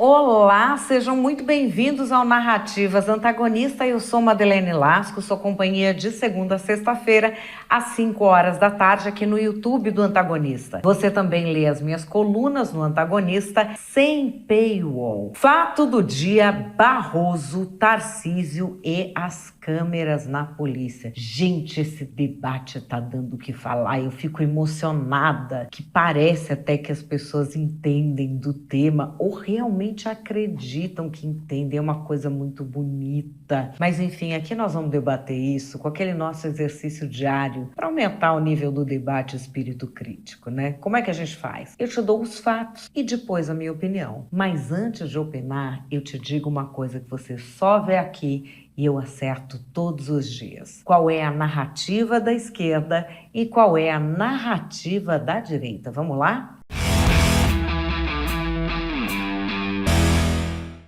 Olá, sejam muito bem-vindos ao Narrativas Antagonista. Eu sou Madeleine Lasco, sou companhia de segunda a sexta-feira, às 5 horas da tarde, aqui no YouTube do Antagonista. Você também lê as minhas colunas no Antagonista sem paywall. Fato do dia: Barroso, Tarcísio e as câmeras na polícia. Gente, esse debate tá dando o que falar. Eu fico emocionada, que parece até que as pessoas entendem do tema ou realmente acreditam que entendem. É uma coisa muito bonita. Mas enfim, aqui nós vamos debater isso com aquele nosso exercício diário para aumentar o nível do debate e espírito crítico, né? Como é que a gente faz? Eu te dou os fatos e depois a minha opinião. Mas antes de opinar, eu te digo uma coisa que você só vê aqui e eu acerto todos os dias. Qual é a narrativa da esquerda e qual é a narrativa da direita? Vamos lá?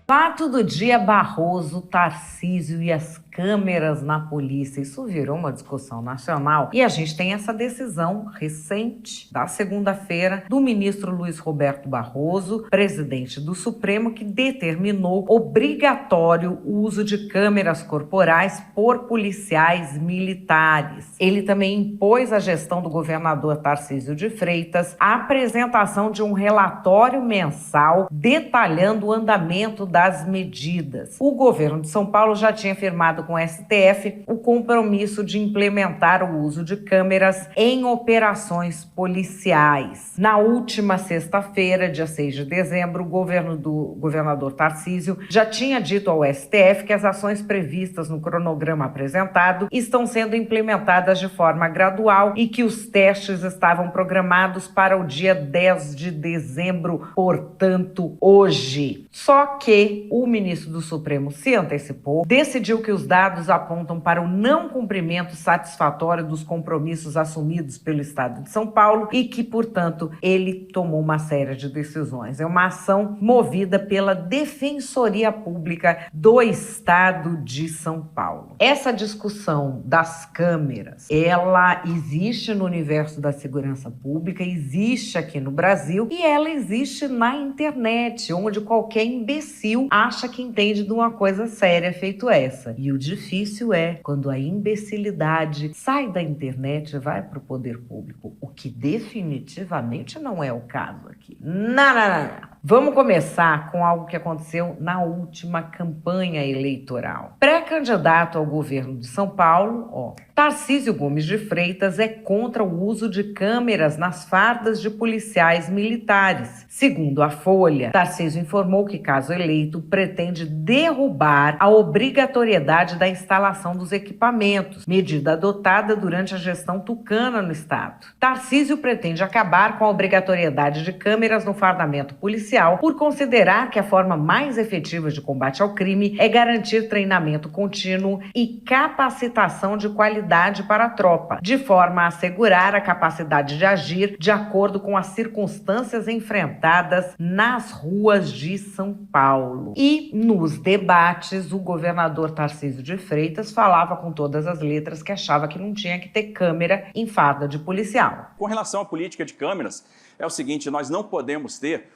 Fato do dia: Barroso, Tarcísio e as câmeras na polícia. Isso virou uma discussão nacional e a gente tem essa decisão recente da segunda-feira do ministro Luiz Roberto Barroso, presidente do Supremo, que determinou obrigatório o uso de câmeras corporais por policiais militares. Ele também impôs à gestão do governador Tarcísio de Freitas a apresentação de um relatório mensal detalhando o andamento das medidas. O governo de São Paulo já tinha firmado com o STF o compromisso de implementar o uso de câmeras em operações policiais. Na última sexta-feira, dia 6 de dezembro, o governo do governador Tarcísio já tinha dito ao STF que as ações previstas no cronograma apresentado estão sendo implementadas de forma gradual e que os testes estavam programados para o dia 10 de dezembro, portanto, hoje. Só que o ministro do Supremo se antecipou, decidiu que os dados apontam para o não cumprimento satisfatório dos compromissos assumidos pelo Estado de São Paulo e que, portanto, ele tomou uma série de decisões. É uma ação movida pela Defensoria Pública do Estado de São Paulo. Essa discussão das câmeras, ela existe no universo da segurança pública, existe aqui no Brasil e ela existe na internet, onde qualquer imbecil acha que entende de uma coisa séria feito essa. E o difícil é quando a imbecilidade sai da internet e vai para o poder público, o que definitivamente não é o caso aqui. Não. Vamos começar com algo que aconteceu na última campanha eleitoral. Pré-candidato ao governo de São Paulo, Tarcísio Gomes de Freitas é contra o uso de câmeras nas fardas de policiais militares. Segundo a Folha, Tarcísio informou que, caso eleito, pretende derrubar a obrigatoriedade da instalação dos equipamentos, medida adotada durante a gestão tucana no estado. Tarcísio pretende acabar com a obrigatoriedade de câmeras no fardamento policial por considerar que a forma mais efetiva de combate ao crime é garantir treinamento contínuo e capacitação de qualidade para a tropa, de forma a assegurar a capacidade de agir de acordo com as circunstâncias enfrentadas nas ruas de São Paulo. E nos debates, o governador Tarcísio de Freitas falava com todas as letras que achava que não tinha que ter câmera em farda de policial. Com relação à política de câmeras, é o seguinte: nós não podemos ter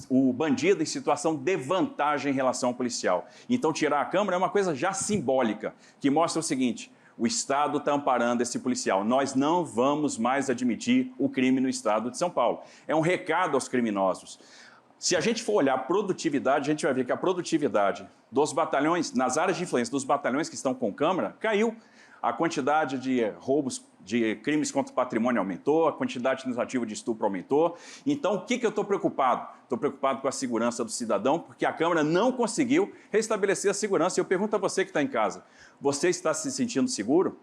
o bandido em situação de vantagem em relação ao policial. Então, tirar a câmera é uma coisa já simbólica, que mostra o seguinte: o Estado está amparando esse policial. Nós não vamos mais admitir o crime no Estado de São Paulo. É um recado aos criminosos. Se a gente for olhar a produtividade, a gente vai ver que a produtividade dos batalhões, nas áreas de influência dos batalhões que estão com câmera, caiu. A quantidade de roubos, de crimes contra o patrimônio aumentou, a quantidade administrativa de estupro aumentou. Então, o que eu estou preocupado? Estou preocupado com a segurança do cidadão, porque a Câmara não conseguiu restabelecer a segurança. E eu pergunto a você que está em casa: você está se sentindo seguro?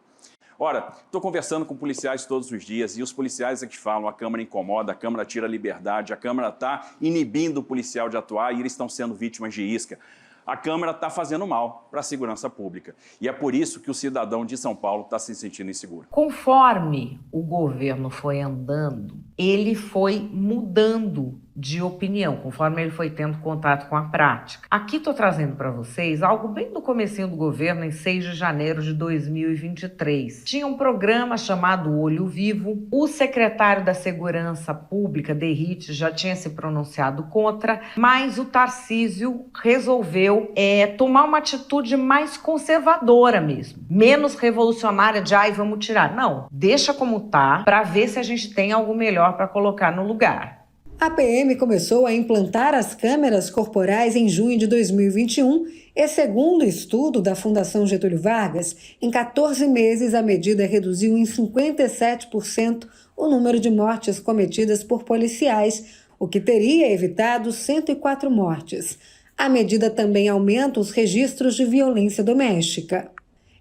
Ora, estou conversando com policiais todos os dias e os policiais é que falam: a Câmara incomoda, a Câmara tira a liberdade, a Câmara está inibindo o policial de atuar e eles estão sendo vítimas de isca. A Câmara está fazendo mal para a segurança pública. E é por isso que o cidadão de São Paulo está se sentindo inseguro. Conforme o governo foi andando, ele foi mudando de opinião, conforme ele foi tendo contato com a prática. Aqui estou trazendo para vocês algo bem do comecinho do governo, em 6 de janeiro de 2023. Tinha um programa chamado Olho Vivo. O secretário da Segurança Pública, Derrite, já tinha se pronunciado contra, mas o Tarcísio resolveu tomar uma atitude mais conservadora mesmo, menos revolucionária de vamos tirar. Não, deixa como tá, para ver se a gente tem algo melhor para colocar no lugar. A PM começou a implantar as câmeras corporais em junho de 2021 e, segundo o estudo da Fundação Getúlio Vargas, em 14 meses a medida reduziu em 57% o número de mortes cometidas por policiais, o que teria evitado 104 mortes. A medida também aumenta os registros de violência doméstica.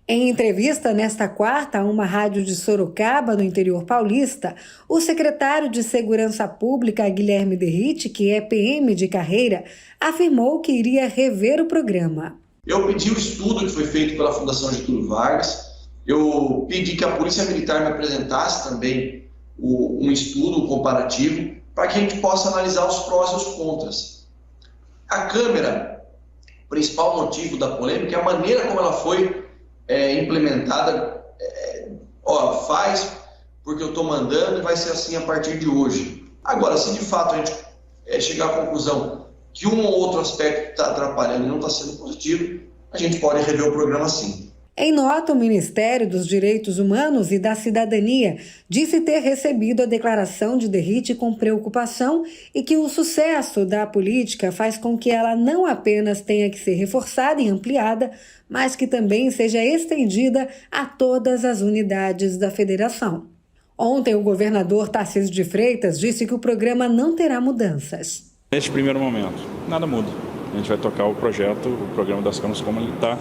Em entrevista nesta quarta a uma rádio de Sorocaba, no interior paulista, o secretário de Segurança Pública, Guilherme Derrite, que é PM de carreira, afirmou que iria rever o programa. Eu pedi o estudo que foi feito pela Fundação Getúlio Vargas, eu pedi que a Polícia Militar me apresentasse também um estudo comparativo para que a gente possa analisar os prós e os contras. A câmera, o principal motivo da polêmica é a maneira como ela foi implementada, faz porque eu estou mandando e vai ser assim a partir de hoje. Agora, se de fato a gente chegar à conclusão que um ou outro aspecto está atrapalhando e não está sendo positivo, a gente pode rever o programa sim. Em nota, o Ministério dos Direitos Humanos e da Cidadania disse ter recebido a declaração de Derrite com preocupação e que o sucesso da política faz com que ela não apenas tenha que ser reforçada e ampliada, mas que também seja estendida a todas as unidades da federação. Ontem, o governador Tarcísio de Freitas disse que o programa não terá mudanças. Neste primeiro momento, nada muda. A gente vai tocar o programa das câmaras como ele está.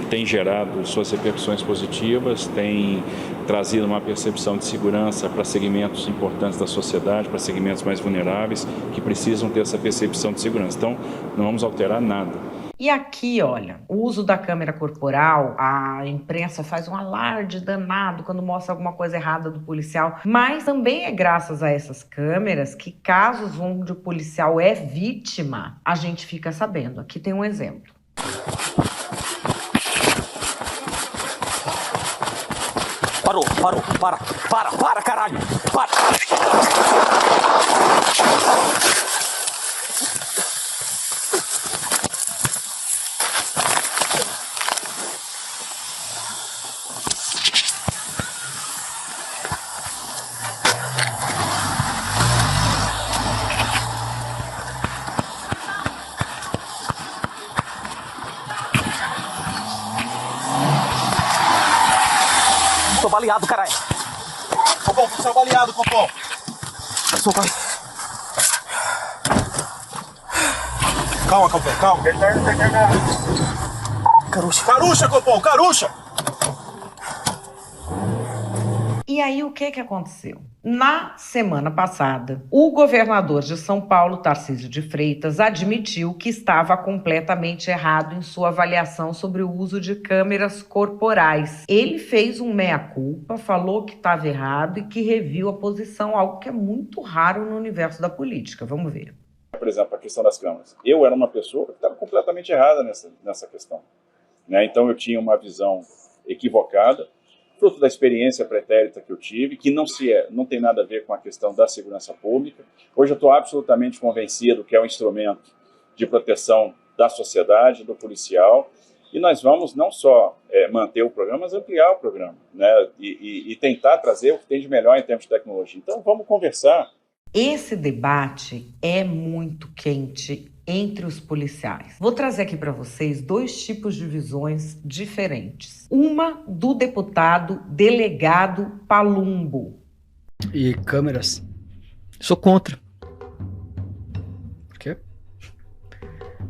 Tem gerado suas repercussões positivas, tem trazido uma percepção de segurança para segmentos importantes da sociedade, para segmentos mais vulneráveis, que precisam ter essa percepção de segurança. Então, não vamos alterar nada. E aqui, olha, o uso da câmera corporal, a imprensa faz um alarde danado quando mostra alguma coisa errada do policial, mas também é graças a essas câmeras que casos onde o policial é vítima, a gente fica sabendo. Aqui tem um exemplo. Parou, para, caralho, para. Tô baleado, caralho. Copom, você baleado, Copom. Sou pai. Calma, Copom, calma. Carucha, Copom, carucha. E aí, o que aconteceu? Na semana passada, o governador de São Paulo, Tarcísio de Freitas, admitiu que estava completamente errado em sua avaliação sobre o uso de câmeras corporais. Ele fez um meia-culpa, falou que estava errado e que reviu a posição, algo que é muito raro no universo da política. Vamos ver. Por exemplo, a questão das câmeras. Eu era uma pessoa que estava completamente errada nessa questão. Então, eu tinha uma visão equivocada, fruto da experiência pretérita que eu tive, que não tem nada a ver com a questão da segurança pública. Hoje eu estou absolutamente convencido que é um instrumento de proteção da sociedade, do policial, e nós vamos não só manter o programa, mas ampliar o programa, e tentar trazer o que tem de melhor em termos de tecnologia. Então vamos conversar. Esse debate é muito quente entre os policiais. Vou trazer aqui para vocês 2 tipos de visões diferentes. Uma do deputado delegado Palumbo. E câmeras? Sou contra. Por quê?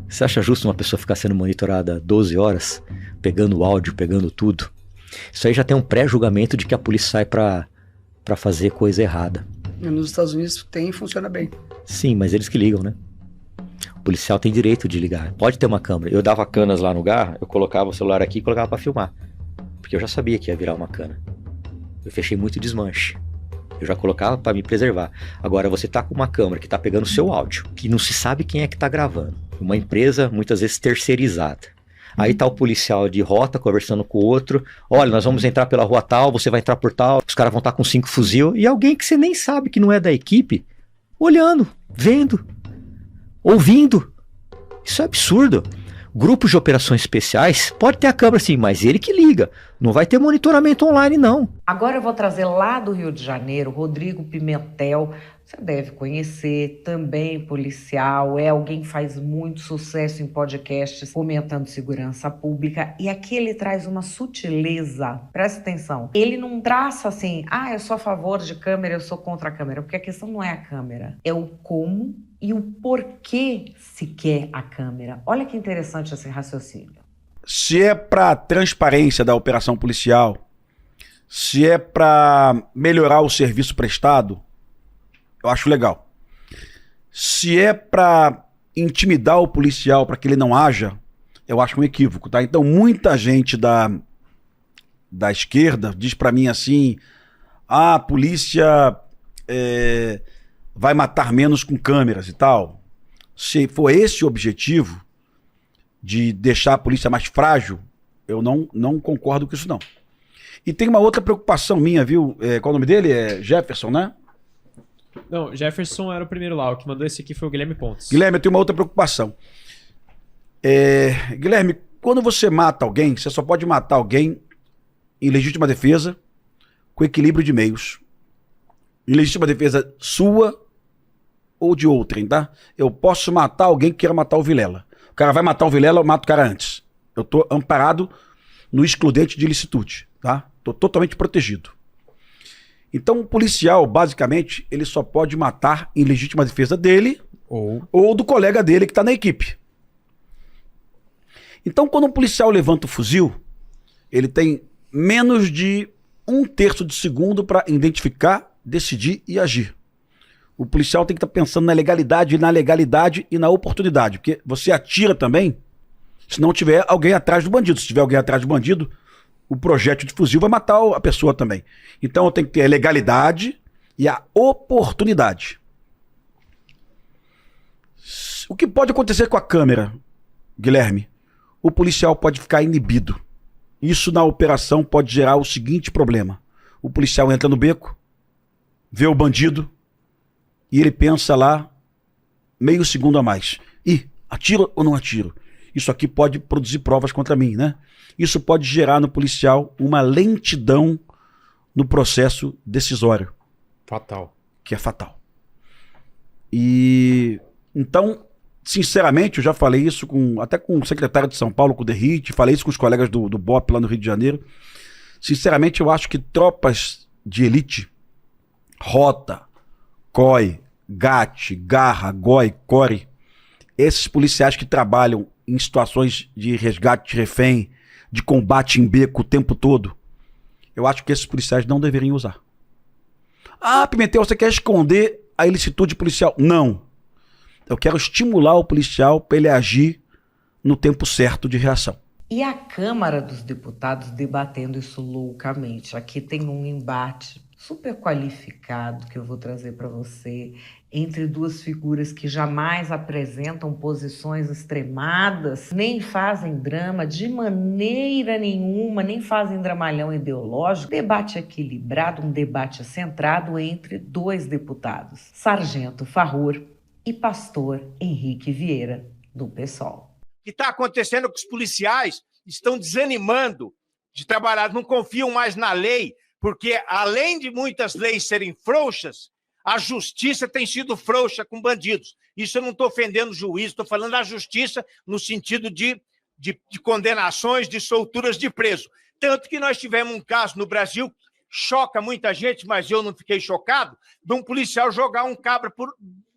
Você acha justo uma pessoa ficar sendo monitorada 12 horas, pegando áudio, pegando tudo? Isso aí já tem um pré-julgamento de que a polícia sai para fazer coisa errada. Nos Estados Unidos tem e funciona bem. Sim, mas eles que ligam, né? O policial tem direito de ligar. Pode ter uma câmera. Eu dava canas lá no lugar, eu colocava o celular aqui e colocava pra filmar. Porque eu já sabia que ia virar uma cana. Eu fechei muito desmanche. Eu já colocava para me preservar. Agora, você tá com uma câmera que tá pegando o seu áudio, que não se sabe quem é que tá gravando. Uma empresa, muitas vezes, terceirizada. Aí tá o policial de rota conversando com o outro. Olha, nós vamos entrar pela rua tal, você vai entrar por tal. Os caras vão estar com 5 fuzil. E alguém que você nem sabe que não é da equipe, olhando, vendo, ouvindo. Isso é absurdo. Grupos de operações especiais, pode ter a câmera sim, mas ele que liga. Não vai ter monitoramento online, não. Agora eu vou trazer lá do Rio de Janeiro, Rodrigo Pimentel. Você deve conhecer, também policial, é alguém que faz muito sucesso em podcasts comentando segurança pública. E aqui ele traz uma sutileza, presta atenção. Ele não traça assim, eu sou a favor de câmera, eu sou contra a câmera, porque a questão não é a câmera, é o como e o porquê se quer a câmera. Olha que interessante esse raciocínio. Se é para transparência da operação policial, se é para melhorar o serviço prestado, eu acho legal. Se é para intimidar o policial para que ele não haja, eu acho um equívoco, tá? Então muita gente da esquerda diz para mim assim, a polícia vai matar menos com câmeras e tal. Se for esse o objetivo de deixar a polícia mais frágil, eu não concordo com isso não. E tem uma outra preocupação minha, viu? Qual o nome dele? É Jefferson, né? Não, Jefferson era o primeiro lá. O que mandou esse aqui foi o Guilherme Pontes. Guilherme, eu tenho uma outra preocupação. Guilherme, quando você mata alguém, você só pode matar alguém em legítima defesa, com equilíbrio de meios. Em legítima defesa sua ou de outrem, tá? Eu posso matar alguém que queira matar o Vilela. O cara vai matar o Vilela, eu mato o cara antes. Eu tô amparado no excludente de ilicitude, tá? Tô totalmente protegido. Então o policial, basicamente, ele só pode matar em legítima defesa dele ou do colega dele que tá na equipe. Então quando um policial levanta o fuzil, ele tem menos de 1/3 de segundo para identificar, decidir e agir. O policial tem que estar pensando na legalidade e na oportunidade, porque você atira também se não tiver alguém atrás do bandido. Se tiver alguém atrás do bandido, o projétil de fuzil vai matar a pessoa também. Então eu tenho que ter a legalidade e a oportunidade. O que pode acontecer com a câmera, Guilherme? O policial pode ficar inibido. Isso na operação pode gerar o seguinte problema. O policial entra no beco, vê o bandido e ele pensa lá meio segundo a mais. Atiro ou não atiro? Isso aqui pode produzir provas contra mim, né? Isso pode gerar no policial uma lentidão no processo decisório. Fatal. Que é fatal. E então, sinceramente, eu já falei isso até com o secretário de São Paulo, com o Derrite, falei isso com os colegas do BOP lá no Rio de Janeiro. Sinceramente, eu acho que tropas de elite, Rota, COI, GAT, Garra, GOI, CORE, esses policiais que trabalham em situações de resgate de refém, de combate em beco o tempo todo, eu acho que esses policiais não deveriam usar. Pimentel, você quer esconder a ilicitude policial? Não. Eu quero estimular o policial para ele agir no tempo certo de reação. E a Câmara dos Deputados debatendo isso loucamente. Aqui tem um embate super qualificado que eu vou trazer para você entre duas figuras que jamais apresentam posições extremadas, nem fazem drama de maneira nenhuma, nem fazem dramalhão ideológico. Debate equilibrado, um debate centrado entre dois deputados, Sargento Farrur e Pastor Henrique Vieira, do PSOL. O que está acontecendo é que os policiais estão desanimando de trabalhar, não confiam mais na lei, porque além de muitas leis serem frouxas, a justiça tem sido frouxa com bandidos. Isso eu não estou ofendendo o juiz, estou falando da justiça no sentido de condenações, de solturas de preso. Tanto que nós tivemos um caso no Brasil, choca muita gente, mas eu não fiquei chocado, de um policial jogar um cabra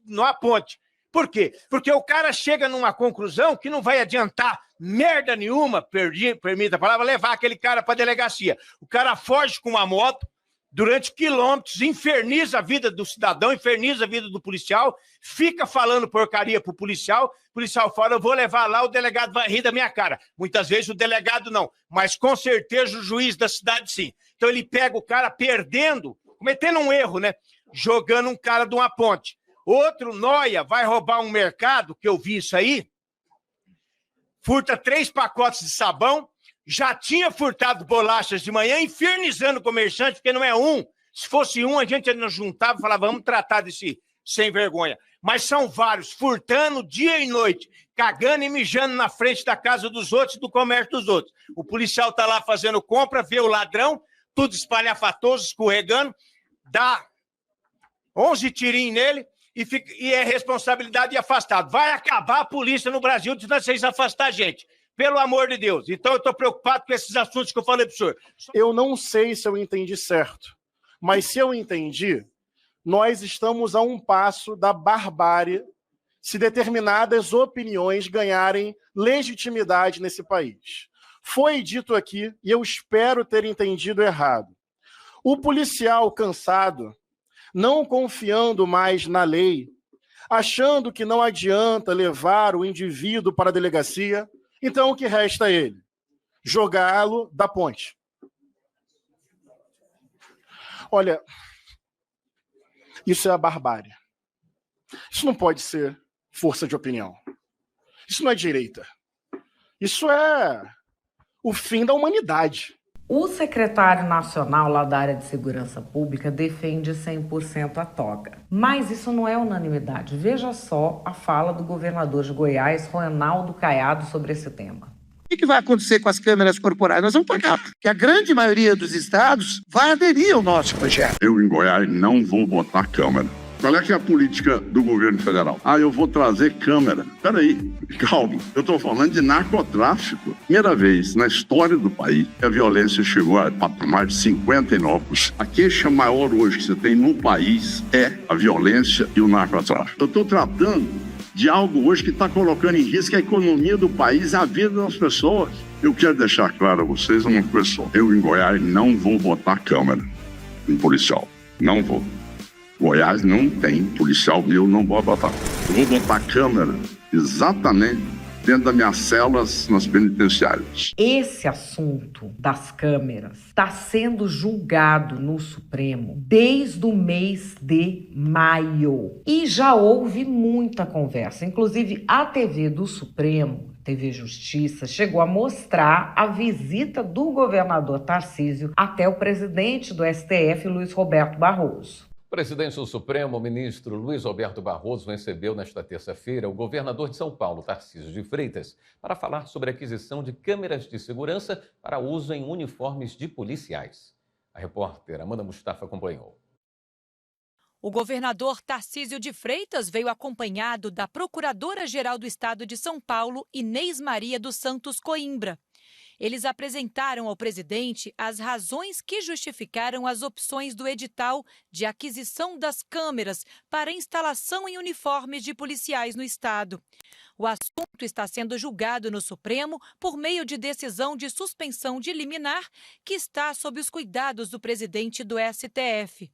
numa ponte. Por quê? Porque o cara chega numa conclusão que não vai adiantar merda nenhuma, permita a palavra, levar aquele cara para a delegacia. O cara foge com uma moto durante quilômetros, inferniza a vida do cidadão, inferniza a vida do policial, fica falando porcaria pro policial, o policial fala, eu vou levar lá, o delegado vai rir da minha cara. Muitas vezes o delegado não, mas com certeza o juiz da cidade sim. Então ele pega o cara perdendo cometendo um erro, né? Jogando um cara de uma ponte. Outro, noia, vai roubar um mercado, que eu vi isso aí, furta 3 pacotes de sabão, já tinha furtado bolachas de manhã, infernizando o comerciante, porque não é um. Se fosse um, a gente não juntava e falava, vamos tratar desse sem vergonha. Mas são vários, furtando dia e noite, cagando e mijando na frente da casa dos outros e do comércio dos outros. O policial tá lá fazendo compra, vê o ladrão, tudo espalhafatoso, escorregando, dá 11 tirinhos nele e é responsabilidade e afastado. Vai acabar a polícia no Brasil de vocês afastar a gente. Pelo amor de Deus. Então eu estou preocupado com esses assuntos que eu falei para o senhor. Eu não sei se eu entendi certo, mas se eu entendi, nós estamos a um passo da barbárie se determinadas opiniões ganharem legitimidade nesse país. Foi dito aqui, e eu espero ter entendido errado, o policial cansado, não confiando mais na lei, achando que não adianta levar o indivíduo para a delegacia, então o que resta a ele? Jogá-lo da ponte. Olha, isso é a barbárie. Isso não pode ser força de opinião. Isso não é direita. Isso é o fim da humanidade. O secretário nacional lá da área de segurança pública defende 100% a toga. Mas isso não é unanimidade. Veja só a fala do governador de Goiás, Ronaldo Caiado, sobre esse tema. O que vai acontecer com as câmeras corporais? Nós vamos pagar, porque a grande maioria dos estados vai aderir ao nosso projeto. Eu, em Goiás, não vou botar câmera. Qual é que é a política do governo federal? Eu vou trazer câmera. Peraí, calma. Eu estou falando de narcotráfico. Primeira vez na história do país que a violência chegou a patamar de 59%. A queixa maior hoje que você tem no país é a violência e o narcotráfico. Eu estou tratando de algo hoje que está colocando em risco a economia do país e a vida das pessoas. Eu quero deixar claro a vocês uma coisa só. Eu, em Goiás, não vou botar câmera em policial. Não vou. Goiás não tem policial, eu não vou botar. Eu vou botar câmera exatamente dentro das minhas celas nas penitenciárias. Esse assunto das câmeras está sendo julgado no Supremo desde o mês de maio. E já houve muita conversa. Inclusive, a TV do Supremo, TV Justiça, chegou a mostrar a visita do governador Tarcísio até o presidente do STF, Luiz Roberto Barroso. O presidente do Supremo, o ministro Luiz Roberto Barroso, recebeu nesta terça-feira o governador de São Paulo, Tarcísio de Freitas, para falar sobre a aquisição de câmeras de segurança para uso em uniformes de policiais. A repórter Amanda Mustafa acompanhou. O governador Tarcísio de Freitas veio acompanhado da Procuradora-Geral do Estado de São Paulo, Inês Maria dos Santos Coimbra. Eles apresentaram ao presidente as razões que justificaram as opções do edital de aquisição das câmeras para instalação em uniformes de policiais no estado. O assunto está sendo julgado no Supremo por meio de decisão de suspensão de liminar que está sob os cuidados do presidente do STF.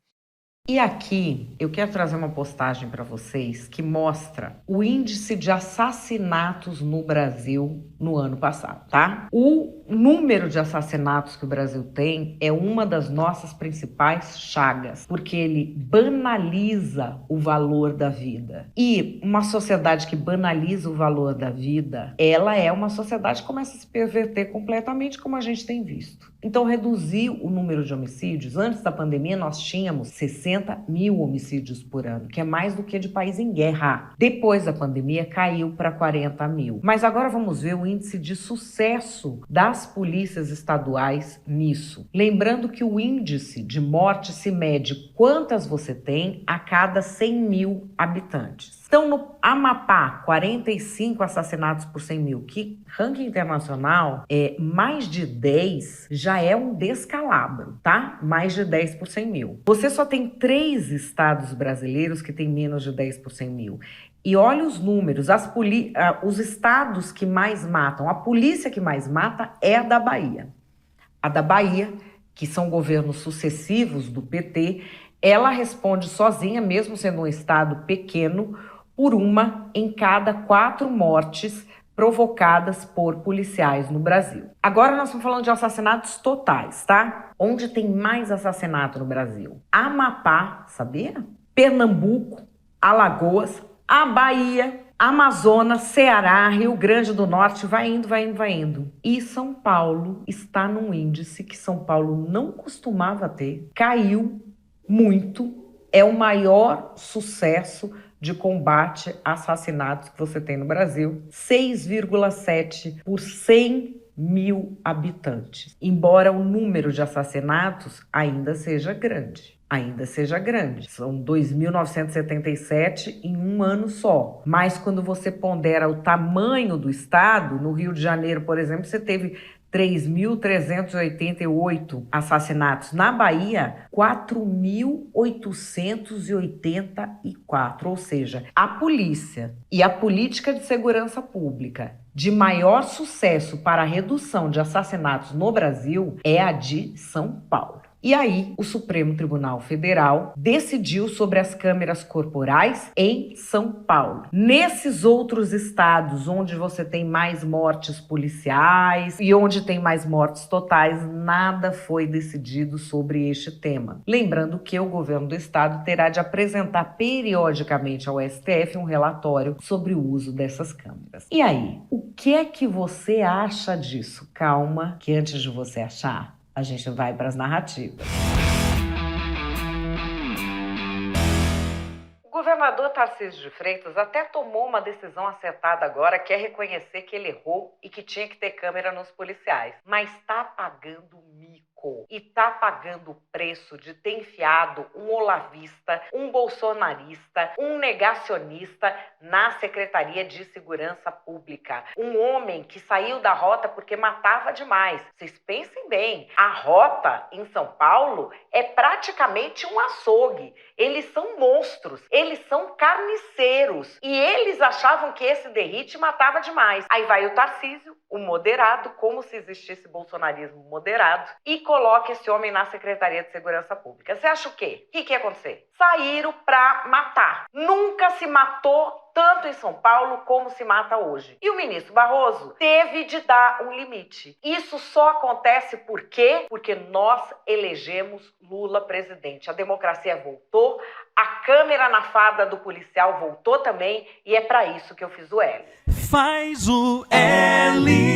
E aqui eu quero trazer uma postagem para vocês que mostra o índice de assassinatos no Brasil no ano passado, tá? O número de assassinatos que o Brasil tem é uma das nossas principais chagas, porque ele banaliza o valor da vida. E uma sociedade que banaliza o valor da vida, ela é uma sociedade que começa a se perverter completamente, como a gente tem visto. Então, reduzir o número de homicídios. Antes da pandemia, nós tínhamos 60 mil homicídios por ano, que é mais do que de país em guerra. Depois da pandemia, caiu para 40 mil. Mas agora vamos ver o índice de sucesso das polícias estaduais nisso. Lembrando que o índice de morte se mede quantas você tem a cada 100 mil habitantes. Então, no Amapá, 45 assassinatos por 100 mil, que ranking internacional é mais de 10, já é um descalabro, tá? Mais de 10 por 100 mil. Você só tem 3 estados brasileiros que têm menos de 10 por 100 mil. E olha os números, os estados que mais matam, a polícia que mais mata é a da Bahia. A da Bahia, que são governos sucessivos do PT, ela responde sozinha, mesmo sendo um estado pequeno, por 1 em cada 4 mortes provocadas por policiais no Brasil. Agora nós estamos falando de assassinatos totais, tá? Onde tem mais assassinato no Brasil? Amapá, sabia? Pernambuco, Alagoas, a Bahia, Amazonas, Ceará, Rio Grande do Norte, vai indo. E São Paulo está num índice que São Paulo não costumava ter, caiu muito, é o maior sucesso de combate a assassinatos que você tem no Brasil, 6,7 por 100 mil habitantes. Embora o número de assassinatos ainda seja grande. São 2.977 em um ano só. Mas quando você pondera o tamanho do estado, no Rio de Janeiro, por exemplo, você teve 3.388 assassinatos. Na Bahia, 4.884. Ou seja, a polícia e a política de segurança pública de maior sucesso para a redução de assassinatos no Brasil é a de São Paulo. E aí, o Supremo Tribunal Federal decidiu sobre as câmeras corporais em São Paulo. Nesses outros estados onde você tem mais mortes policiais e onde tem mais mortes totais, nada foi decidido sobre este tema. Lembrando que o governo do estado terá de apresentar periodicamente ao STF um relatório sobre o uso dessas câmeras. E aí, o que é que você acha disso? Calma, que antes de você achar, a gente vai para as narrativas. O governador Tarcísio de Freitas até tomou uma decisão acertada agora, que é reconhecer que ele errou e que tinha que ter câmera nos policiais. Mas está pagando mico. E está pagando o preço de ter enfiado um olavista, um bolsonarista, um negacionista na Secretaria de Segurança Pública. Um homem que saiu da rota porque matava demais. Vocês pensem bem, a rota em São Paulo é praticamente um açougue. Eles são monstros, eles são carniceiros. E eles achavam que esse derrite matava demais. Aí vai o Tarcísio, o moderado, como se existisse bolsonarismo moderado, e coloca esse homem na Secretaria de Segurança Pública. Você acha o quê? O que ia acontecer? Saíram pra matar. Nunca se matou tanto em São Paulo como se mata hoje. E o ministro Barroso teve de dar um limite. Isso só acontece por quê? Porque nós elegemos Lula presidente. A democracia voltou, a câmera na fada do policial voltou também, e é pra isso que eu fiz o L. Faz o L.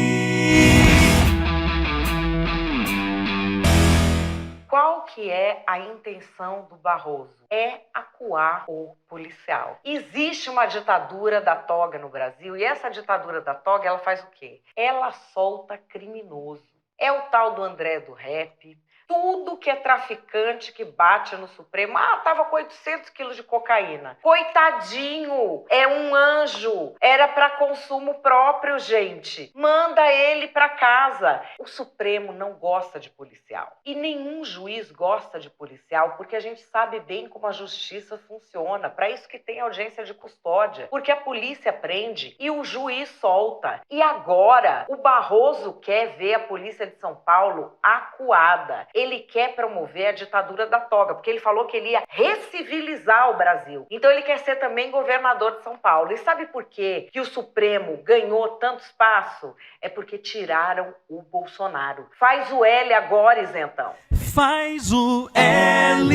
Qual que é a intenção do Barroso? É acuar o policial. Existe uma ditadura da toga no Brasil, e essa ditadura da toga, ela faz o quê? Ela solta criminoso. É o tal do André do Rap. Tudo que é traficante que bate no Supremo. Tava com 800 quilos de cocaína. Coitadinho, é um anjo. Era para consumo próprio, gente. Manda ele para casa. O Supremo não gosta de policial. E nenhum juiz gosta de policial, porque a gente sabe bem como a justiça funciona. Para isso que tem audiência de custódia. Porque a polícia prende e o juiz solta. E agora, o Barroso quer ver a polícia de São Paulo acuada. Ele quer promover a ditadura da toga, porque ele falou que ele ia recivilizar o Brasil. Então ele quer ser também governador de São Paulo. E sabe por quê que o Supremo ganhou tanto espaço? É porque tiraram o Bolsonaro. Faz o L agora, isentão. Faz o L.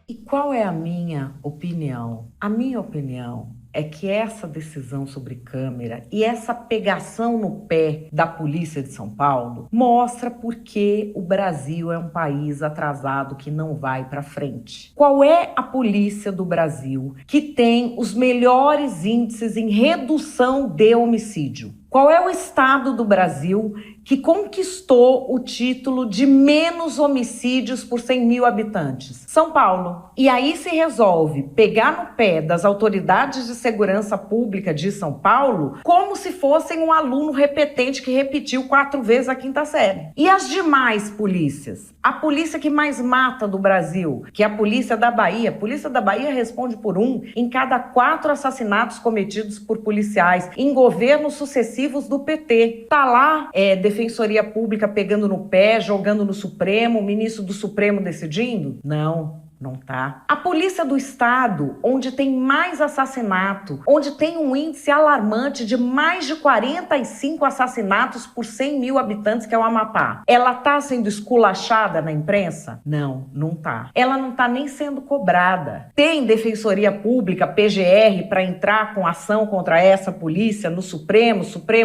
E qual é a minha opinião? A minha opinião é que essa decisão sobre câmera e essa pegação no pé da polícia de São Paulo mostra por que o Brasil é um país atrasado que não vai para frente. Qual é a polícia do Brasil que tem os melhores índices em redução de homicídio? Qual é o estado do Brasil que conquistou o título de menos homicídios por 100 mil habitantes? São Paulo. E aí se resolve pegar no pé das autoridades de segurança pública de São Paulo como se fossem um aluno repetente que repetiu 4 vezes a 5ª série. E as demais polícias? A polícia que mais mata do Brasil, que é a polícia da Bahia. A polícia da Bahia responde por 1 em cada 4 assassinatos cometidos por policiais em governos sucessivos do PT. Tá lá Defensoria Pública pegando no pé, jogando no Supremo, o ministro do Supremo decidindo? Não. não tá. A polícia do estado, onde tem mais assassinato, onde tem um índice alarmante de mais de 45 assassinatos por 100 mil habitantes, que é o Amapá, ela tá sendo esculachada na imprensa? Não, não tá. Ela não tá nem sendo cobrada. Tem Defensoria Pública, PGR, para entrar com ação contra essa polícia no Supremo,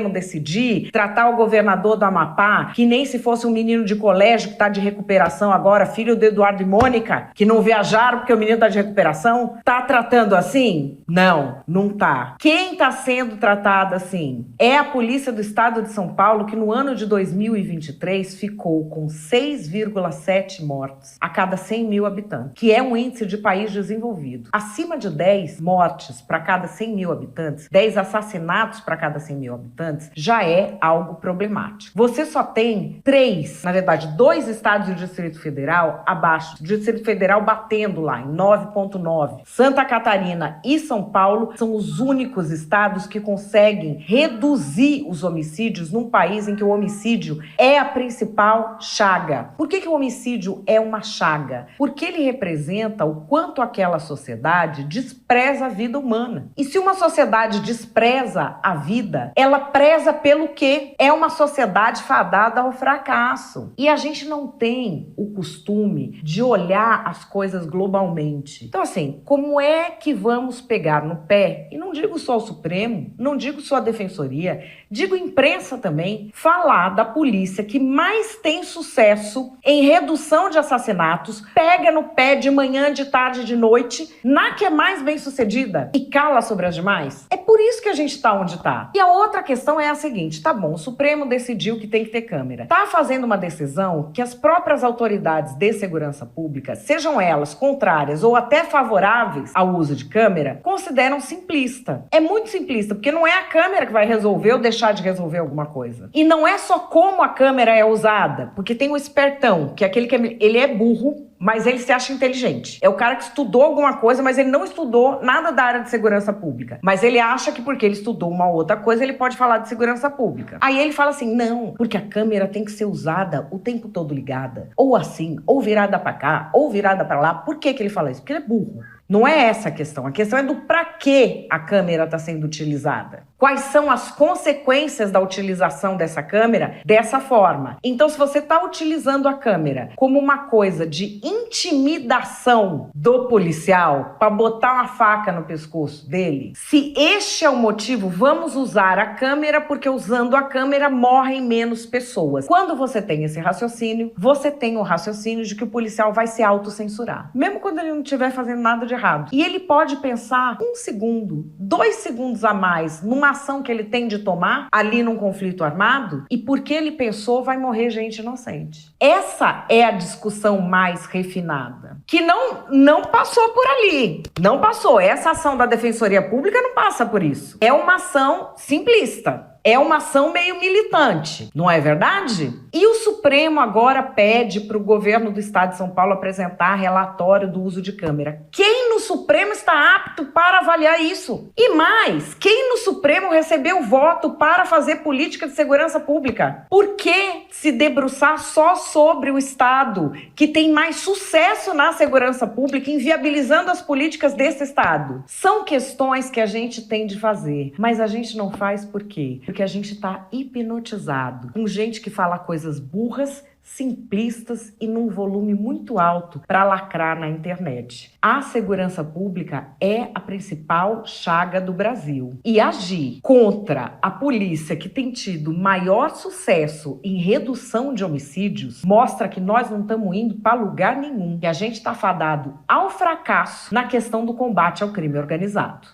decidir, tratar o governador do Amapá, que nem se fosse um menino de colégio que tá de recuperação agora, filho do Eduardo e Mônica, que não viajaram porque o menino tá de recuperação, tá tratando assim? Não, não tá. Quem tá sendo tratado assim é a Polícia do Estado de São Paulo, que no ano de 2023 ficou com 6,7 mortes a cada 100 mil habitantes, que é um índice de país desenvolvido. Acima de 10 mortes para cada 100 mil habitantes, 10 assassinatos para cada 100 mil habitantes, já é algo problemático. Você só tem 2 estados e o Distrito Federal abaixo. O Distrito Federal batendo lá em 9,9. Santa Catarina e São Paulo são os únicos estados que conseguem reduzir os homicídios num país em que o homicídio é a principal chaga. Por que o homicídio é uma chaga? Porque ele representa o quanto aquela sociedade despreza a vida humana. E se uma sociedade despreza a vida, ela preza pelo quê? É uma sociedade fadada ao fracasso. E a gente não tem o costume de olhar as coisas globalmente. Então, assim, como é que vamos pegar no pé, e não digo só o Supremo, não digo só a Defensoria, digo imprensa também, falar da polícia que mais tem sucesso em redução de assassinatos, pega no pé de manhã, de tarde, de noite, na que é mais bem sucedida e cala sobre as demais? É por isso que a gente tá onde tá. E a outra questão é a seguinte, tá bom, o Supremo decidiu que tem que ter câmera. Tá fazendo uma decisão que as próprias autoridades de segurança pública, sejam elas contrárias ou até favoráveis ao uso de câmera, consideram simplista. É muito simplista, porque não é a câmera que vai resolver ou deixar de resolver alguma coisa. E não é só como a câmera é usada, porque tem o espertão, que é aquele que ele é burro, mas ele se acha inteligente. É o cara que estudou alguma coisa, mas ele não estudou nada da área de segurança pública. Mas ele acha que porque ele estudou uma outra coisa, ele pode falar de segurança pública. Aí ele fala assim, não, porque a câmera tem que ser usada o tempo todo ligada. Ou assim, ou virada pra cá, ou virada pra lá. Por que ele fala isso? Porque ele é burro. Não é essa a questão é do pra que a câmera está sendo utilizada. Quais são as consequências da utilização dessa câmera dessa forma? Então, se você está utilizando a câmera como uma coisa de intimidação do policial para botar uma faca no pescoço dele, se este é o motivo, vamos usar a câmera porque usando a câmera morrem menos pessoas. Quando você tem esse raciocínio, você tem o raciocínio de que o policial vai se autocensurar. Mesmo quando ele não estiver fazendo nada de errado. E ele pode pensar 1 segundo, 2 segundos a mais numa ação que ele tem de tomar ali num conflito armado e porque ele pensou vai morrer gente inocente. Essa é a discussão mais refinada, que não passou por ali. Não passou. Essa ação da Defensoria Pública não passa por isso. É uma ação simplista. É uma ação meio militante, não é verdade? E o Supremo agora pede para o governo do estado de São Paulo apresentar relatório do uso de câmera. Quem no Supremo está apto para avaliar isso? E mais, quem no Supremo recebeu voto para fazer política de segurança pública? Por que se debruçar só sobre o estado que tem mais sucesso na segurança pública, inviabilizando as políticas desse estado? São questões que a gente tem de fazer, mas a gente não faz por quê? Porque a gente está hipnotizado com gente que fala coisas burras, simplistas e num volume muito alto para lacrar na internet. A segurança pública é a principal chaga do Brasil. E agir contra a polícia que tem tido maior sucesso em redução de homicídios mostra que nós não estamos indo para lugar nenhum, que a gente está fadado ao fracasso na questão do combate ao crime organizado.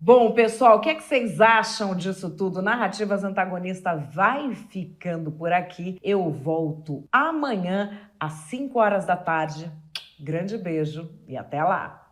Bom, pessoal, o que é que vocês acham disso tudo? Narrativas Antagonistas vai ficando por aqui. Eu volto amanhã às 5 horas da tarde. Grande beijo e até lá!